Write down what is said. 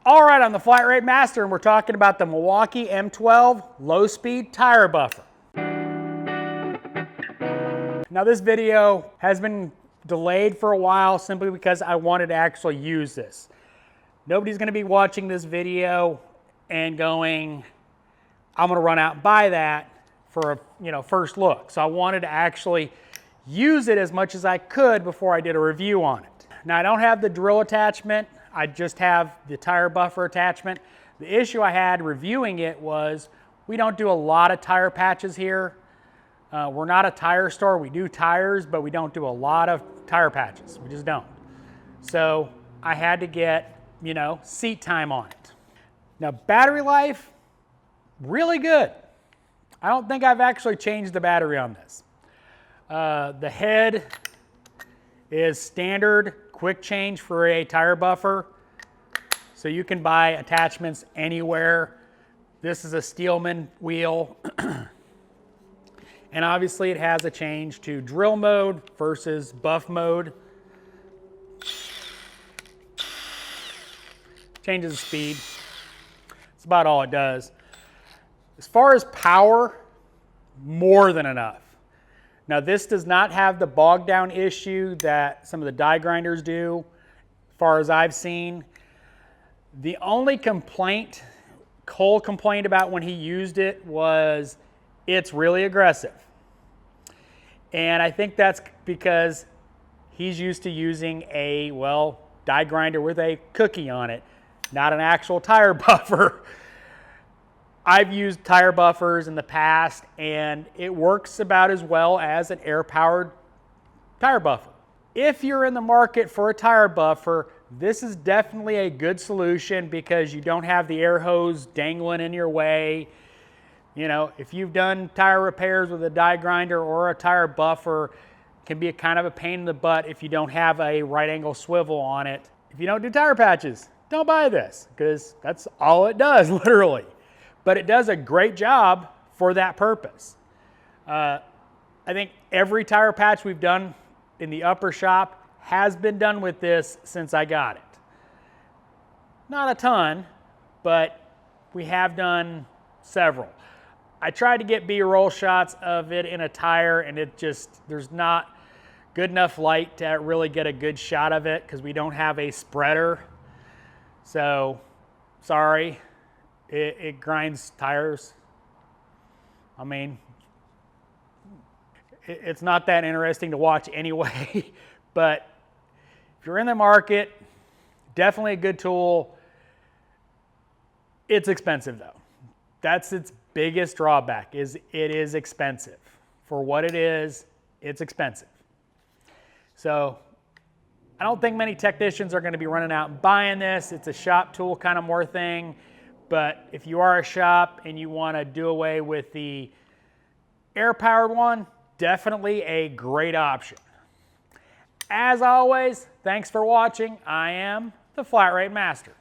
All right, I'm the Flat Rate Master, and we're talking about the MIlwukee M12 low-speed tire buffer. Now this video has been delayed for a while simply because I wanted to actually use this. Nobody's going to be watching this video and going, I'm going to run out and buy that for a first look. So I wanted to actually use it as much as I could before I did a review on it. Now I don't have the drill attachment, I just have the tire buffer attachment. The issue I had reviewing it was we don't do a lot of tire patches here. We're not a tire store. We do tires, but we don't do a lot of tire patches. We just don't. So I had to get, seat time on it. Now battery life, really good. I don't think I've actually changed the battery on this. The head is standard quick change for a tire buffer. So you can buy attachments anywhere. This is a Steelman wheel. And obviously it has a change to drill mode versus buff mode. Changes the speed. That's about all it does. As far as power, more than enough. Now this does not have the bog down issue that some of the die grinders do, as far as I've seen. The only complaint Cole complained about when he used it was it's really aggressive. And I think that's because he's used to using a, die grinder with a cookie on it, not an actual tire buffer. I've used tire buffers in the past and it works about as well as an air-powered tire buffer. If you're in the market for a tire buffer, this is definitely a good solution because you don't have the air hose dangling in your way. If you've done tire repairs with a die grinder or a tire buffer, it can be kind of a pain in the butt if you don't have a right angle swivel on it. If you don't do tire patches, don't buy this because that's all it does, literally. But it does a great job for that purpose. I think every tire patch we've done in the upper shop has been done with this since I got it. Not a ton, but we have done several. I tried to get B-roll shots of it in a tire and there's not good enough light to really get a good shot of it because we don't have a spreader. So, sorry. It grinds tires. I mean, it's not that interesting to watch anyway, but if you're in the market, definitely a good tool. It's expensive though. That's its biggest drawback, is it is expensive. For what it is, it's expensive. So I don't think many technicians are going to be running out and buying this. It's a shop tool kind of more thing. But if you are a shop and you want to do away with the air-powered one, definitely a great option. As always, thanks for watching. I am the Flat Rate Master.